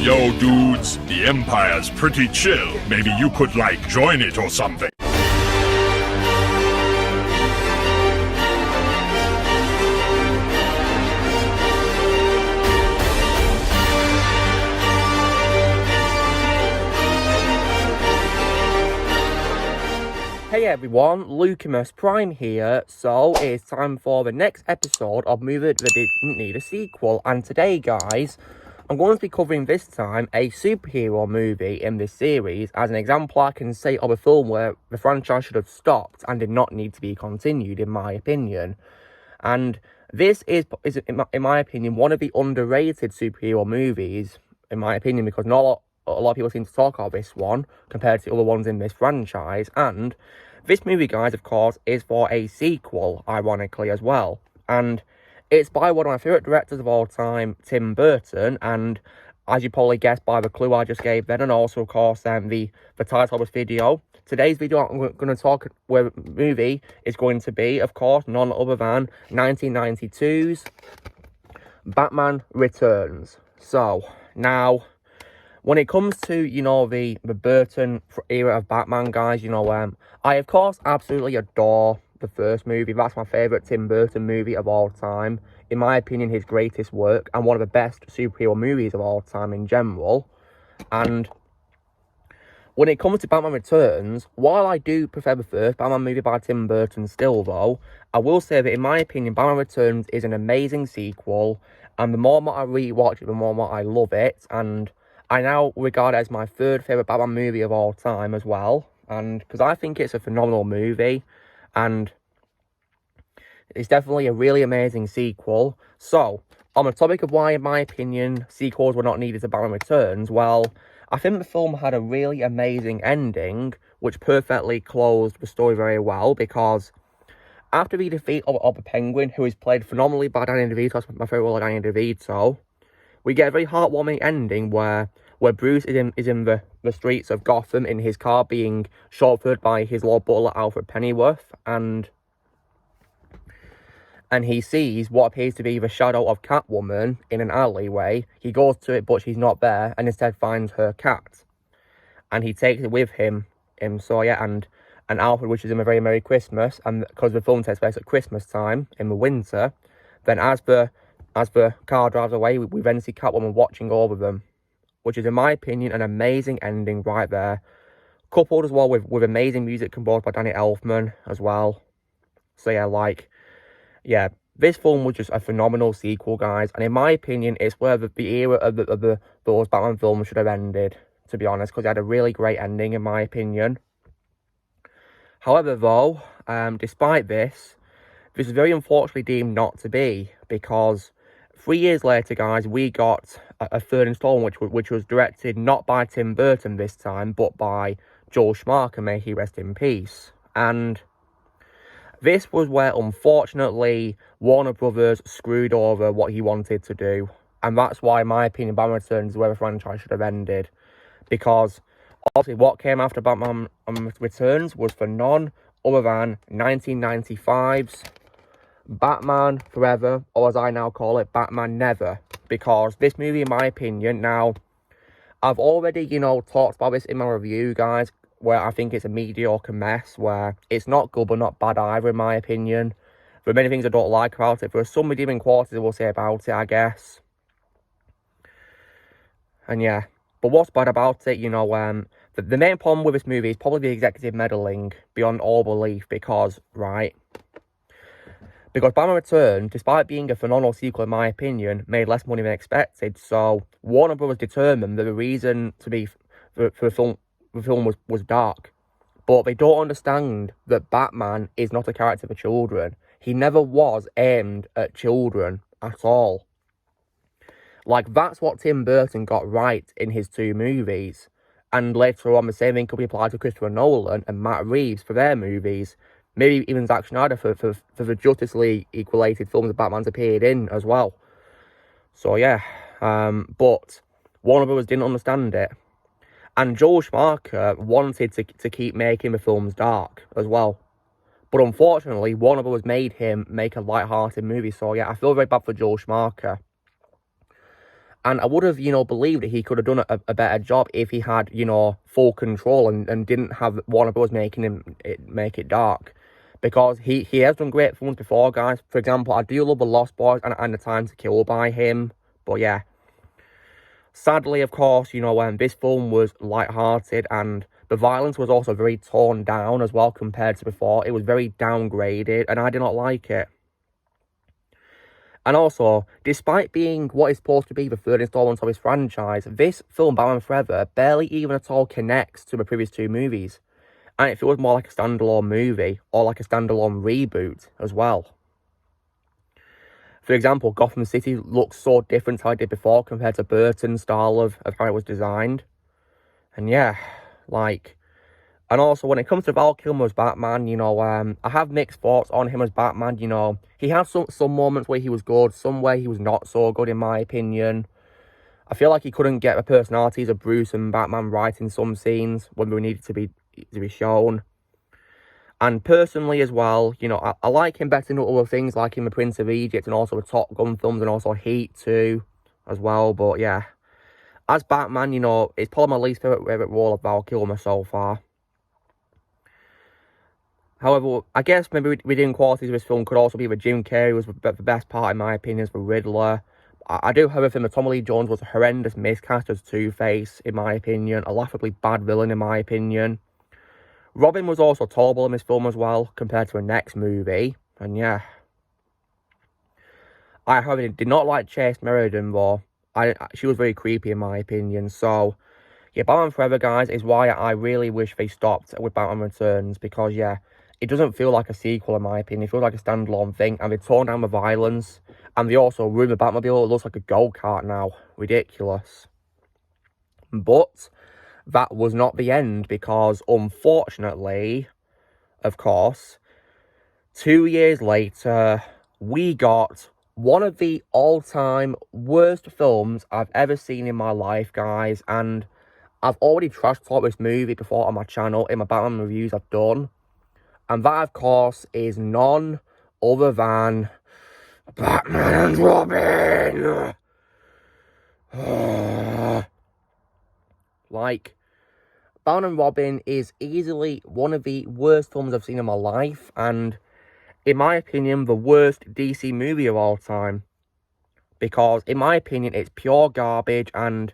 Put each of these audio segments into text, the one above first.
Yo, dudes, the Empire's pretty chill. Maybe you could, join it or something. Hey everyone, Lucimus Prime here. So it's time for the next episode of Movie That Didn't Need a Sequel. And today, guys, I'm going to be covering this time a superhero movie in this series as an example I can say of a film where the franchise should have stopped and did not need to be continued, in my opinion. And this is in my opinion, one of the underrated superhero movies, in my opinion, because not a lot of people seem to talk about this one compared to other ones in this franchise. And this movie, guys, of course, is for a sequel, ironically, as well. And it's by one of my favourite directors of all time, Tim Burton. And as you probably guessed by the clue I just gave then, and also, of course, the title of this video. Today's video, I'm going to talk where the movie is going to be, of course, none other than 1992's Batman Returns. So, now, when it comes to, the Burton era of Batman, guys, I, of course, absolutely adore the first movie. That's my favourite Tim Burton movie of all time. In my opinion, his greatest work and one of the best superhero movies of all time in general. And when it comes to Batman Returns, while I do prefer the first Batman movie by Tim Burton still, though, I will say that, in my opinion, Batman Returns is an amazing sequel. And the more and more I rewatch it, the more and more I love it. And I now regard it as my third favourite Batman movie of all time as well. And because I think it's a phenomenal movie. And it's definitely a really amazing sequel. So, on the topic of why, in my opinion, sequels were not needed to Batman Returns, well, I think the film had a really amazing ending, which perfectly closed the story very well, because after the defeat of the Penguin, who is played phenomenally by Danny DeVito, that's my favourite role of Danny DeVito, we get a very heartwarming ending where Bruce is in the streets of Gotham in his car being chauffeured by his Lord Butler, Alfred Pennyworth, and he sees what appears to be the shadow of Catwoman in an alleyway. He goes to it, but she's not there, and instead finds her cat. And he takes it with him, so yeah, and Alfred wishes him a very Merry Christmas, and because the film takes place at Christmas time, in the winter, then as the car drives away, we then see Catwoman watching over them, which is, in my opinion, an amazing ending right there. Coupled as well with amazing music composed by Danny Elfman as well. So yeah, this film was just a phenomenal sequel, guys. And in my opinion, it's where the era of those Batman films should have ended, to be honest, because it had a really great ending, in my opinion. However, though, despite this is very unfortunately deemed not to be, because 3 years later, guys, we got a third installment, which was directed not by Tim Burton this time, but by Joel Schumacher, may he rest in peace. And this was where, unfortunately, Warner Brothers screwed over what he wanted to do. And that's why, in my opinion, Batman Returns is where the franchise should have ended. Because, obviously, what came after Batman Returns was for none other than 1995's Batman Forever, or as I now call it, Batman Never. Because this movie, in my opinion, now, I've already, talked about this in my review, guys, where I think it's a mediocre mess, where it's not good but not bad either, in my opinion. There are many things I don't like about it. There are some redeeming qualities I will say about it, I guess. And yeah, but what's bad about it, the main problem with this movie is probably the executive meddling beyond all belief, because Batman Returns, despite being a phenomenal sequel, in my opinion, made less money than expected. So Warner Brothers determined that the reason for the film was dark. But they don't understand that Batman is not a character for children. He never was aimed at children at all. That's what Tim Burton got right in his two movies. And later on, the same thing could be applied to Christopher Nolan and Matt Reeves for their movies. Maybe even Zack Snyder for the Justice League equalated films that Batman's appeared in as well. So yeah, but Warner Brothers didn't understand it. And Joel Schumacher wanted to keep making the films dark as well. But unfortunately, Warner Bros. Made him make a light-hearted movie. So yeah, I feel very bad for Joel Schumacher. And I would have, believed that he could have done a better job if he had, full control and didn't have Warner Bros. Make it dark. Because he has done great films before, guys. For example, I do love The Lost Boys and The Time to Kill by him. But yeah. Sadly, of course, this film was light-hearted and the violence was also very toned down as well compared to before. It was very downgraded and I did not like it. And also, despite being what is supposed to be the third installment of his franchise, this film, Batman Forever, barely even at all connects to the previous two movies. And it feels more like a standalone movie, or like a standalone reboot as well. For example, Gotham City looks so different to how it did before compared to Burton's style of how it was designed. And yeah, and also, when it comes to Val Kilmer's Batman, I have mixed thoughts on him as Batman, He had some moments where he was good, some where he was not so good, in my opinion. I feel like he couldn't get the personalities of Bruce and Batman right in some scenes when we needed to be shown. And personally as well, I like him better than other things, like in The Prince of Egypt and also the Top Gun films and also Heat 2 as well. But yeah, as Batman, it's probably my least favourite role of Val Kilmer so far. However, I guess maybe redeeming qualities of this film could also be that Jim Carrey was the best part, in my opinion, as the Riddler. I do, however, think that Tommy Lee Jones was a horrendous miscast as Two-Face, in my opinion. A laughably bad villain, in my opinion. Robin was also tolerable in this film as well, compared to the next movie. And yeah. I, however, did not like Chase Meriden, though. She was very creepy, in my opinion. So, yeah, Batman Forever, guys, is why I really wish they stopped with Batman Returns. Because, yeah, it doesn't feel like a sequel, in my opinion. It feels like a standalone thing. And they tone down the violence. And they also ruined the Batmobile. It looks like a go-kart now. Ridiculous. But that was not the end. Because, unfortunately, of course, 2 years later, we got one of the all-time worst films I've ever seen in my life, guys. And I've already trash-talked this movie before on my channel in my Batman reviews I've done. And that, of course, is none other than Batman and Robin. Batman and Robin is easily one of the worst films I've seen in my life. And, in my opinion, the worst DC movie of all time. Because, in my opinion, it's pure garbage and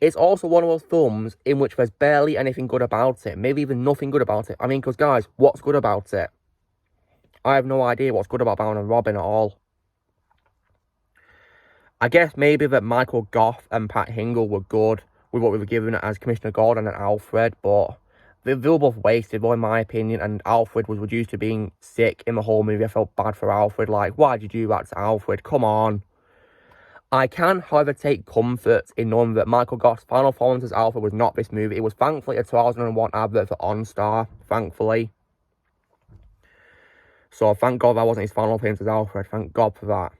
it's also one of those films in which there's barely anything good about it. Maybe even nothing good about it. I mean, because, guys, what's good about it? I have no idea what's good about Batman and Robin at all. I guess maybe that Michael Goff and Pat Hingle were good with what we were given as Commissioner Gordon and Alfred, but they were both wasted, though, in my opinion, and Alfred was reduced to being sick in the whole movie. I felt bad for Alfred. Why'd you do that to Alfred? Come on. I can, however, take comfort in knowing that Michael Goff's final performance as Alfred was not this movie. It was thankfully a 2001 advert for OnStar, thankfully. So thank God that wasn't his final appearance as Alfred. Thank God for that.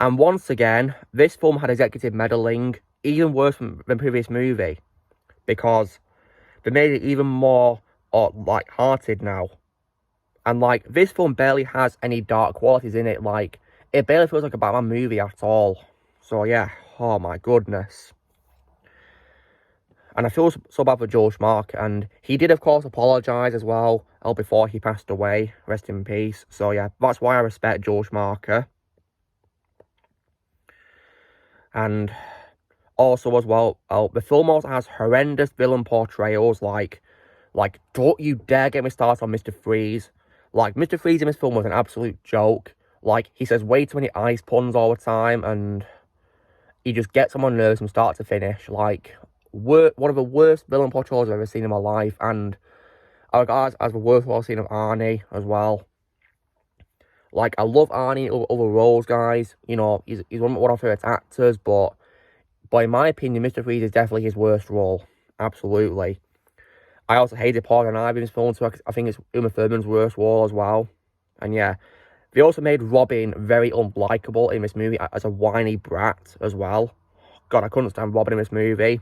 And once again, this film had executive meddling, even worse than the previous movie. Because they made it even more light-hearted now. And this film barely has any dark qualities in it. It barely feels like a Batman movie at all. So yeah, oh my goodness. And I feel so bad for Joel Schumacher, and he did of course apologise as well before he passed away, rest in peace. So yeah, that's why I respect Joel Schumacher. And also as well, the film also has horrendous villain portrayals, like don't you dare get me started on Mr. Freeze. Mr. Freeze in this film was an absolute joke. He says way too many ice puns all the time, and he just gets on my nerves from start to finish. One of the worst villain portrayals I've ever seen in my life, and I regard as the worst role I've seen of Arnie as well. I love Arnie in other roles, guys. He's one of my favourite actors, but in my opinion, Mr. Freeze is definitely his worst role. Absolutely. I also hated Poison Ivy in this film, so I think it's Uma Thurman's worst role as well. And yeah, they also made Robin very unlikable in this movie as a whiny brat as well. God, I couldn't stand Robin in this movie.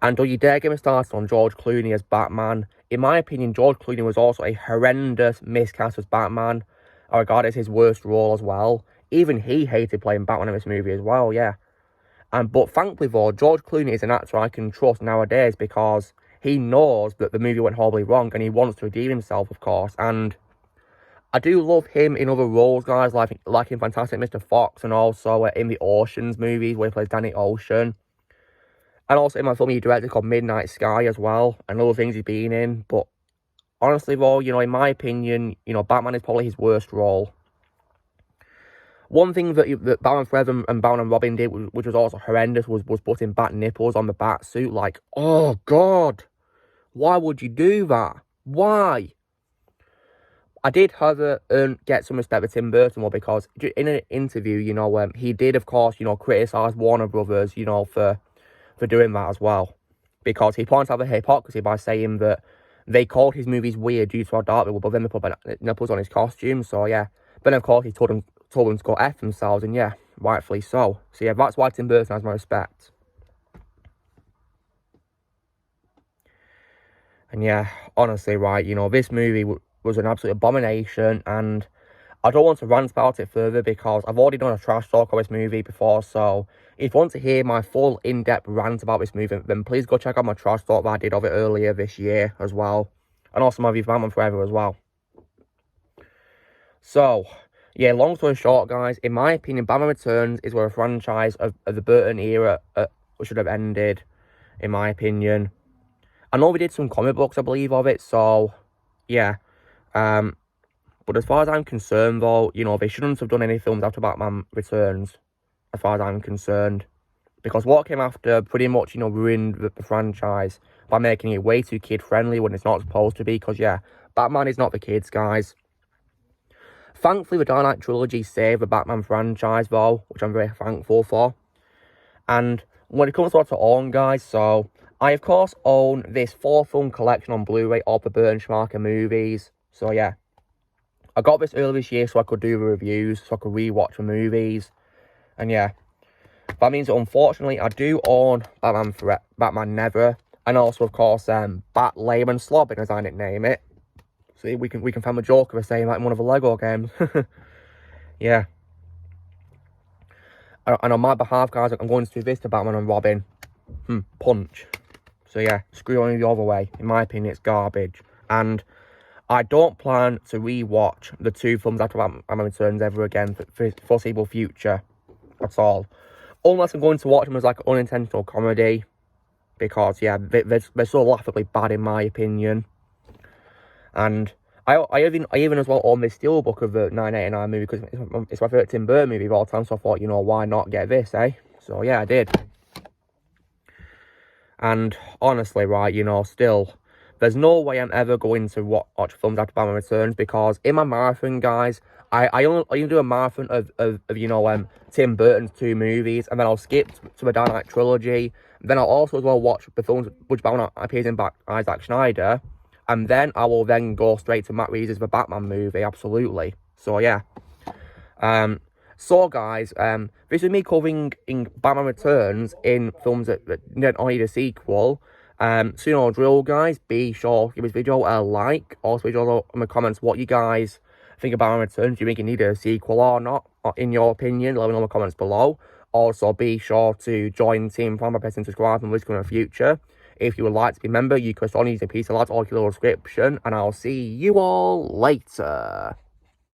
And don't you dare get me started on George Clooney as Batman. In my opinion, George Clooney was also a horrendous miscast as Batman. I regard it as his worst role as well. even he hated playing Batman in this movie as well, yeah. But thankfully though, George Clooney is an actor I can trust nowadays because he knows that the movie went horribly wrong and he wants to redeem himself, of course. And I do love him in other roles, guys, like in Fantastic Mr. Fox and also in the Oceans movies where he plays Danny Ocean. And also in my film he directed called Midnight Sky as well, and other things he's been in. But honestly though, you know, in my opinion, you know, Batman is probably his worst role. One thing that Batman Forever and Batman and Robin did, which was also horrendous, was putting bat nipples on the bat suit. Like, oh God, why would you do that? Why? I did, however, get some respect for Tim Burton, well, because in an interview, you know, he did, of course, you know, criticise Warner Brothers, you know, for doing that as well. Because he points out the hypocrisy by saying that they called his movies weird due to how dark they were, but then they put nipples on his costume, so yeah. But then, of course, he told them to go F themselves, and yeah, rightfully so. So yeah, that's why Tim Burton has my respect. And yeah, honestly, right, you know, this movie was an absolute abomination, and I don't want to rant about it further because I've already done a trash talk of this movie before, so if you want to hear my full in-depth rant about this movie, then please go check out my trash talk that I did of it earlier this year as well, and also my review of Batman Forever as well. So, yeah, long story short, guys, in my opinion, Batman Returns is where a franchise of the Burton era should have ended, in my opinion. I know we did some comic books, I believe, of it, so, yeah. But as far as I'm concerned, though, you know, they shouldn't have done any films after Batman Returns, as far as I'm concerned. Because what came after pretty much, you know, ruined the franchise by making it way too kid-friendly when it's not supposed to be. Because, yeah, Batman is not for kids, guys. Thankfully, the Dark Knight trilogy saved the Batman franchise, though, which I'm very thankful for. And when it comes to what to own, guys, so I, of course, own this 4-film collection on Blu-ray of the Burton Schumacher movies. So, yeah. I got this earlier this year so I could do the reviews, so I could rewatch the movies. And, yeah. That means that, unfortunately, I do own Batman Never. And also, of course, Bat Layman Slobbin, as I nickname it. See, we can find a Joker for saying that in one of the Lego games. Yeah. And on my behalf, guys, I'm going to do this to Batman and Robin. Punch. So yeah, screw on the other way. In my opinion, it's garbage. And I don't plan to rewatch the 2 films after Batman Returns ever again for the foreseeable future. That's all. Unless I'm going to watch them as like an unintentional comedy. Because, yeah, they're so laughably bad in my opinion. And I even as well own this steelbook of the 1989 movie because it's my favourite Tim Burton movie of all time. So I thought, you know, why not get this, eh? So yeah, I did. And honestly, right, you know, still, there's no way I'm ever going to watch films after Batman Returns because in my marathon, guys, I only do a marathon of you know, Tim Burton's 2 movies, and then I'll skip to the Dark Knight trilogy. Then I'll also as well watch the films which Batman appears in by Zack Snyder. And then I will then go straight to Matt Reeves' The Batman movie, absolutely. So, yeah. So, guys, this is me covering in Batman Returns in films that don't need a sequel. So, you know, drill, guys. Be sure to give this video a like. Also, leave in the comments what you guys think of Batman Returns. Do you think it needed a sequel or not? Or in your opinion, let me know in the comments below. Also, be sure to join Team Fan by pressing subscribe and listen in the future. If you would like to be a member, you can only use a piece of that or your description, and I'll see you all later.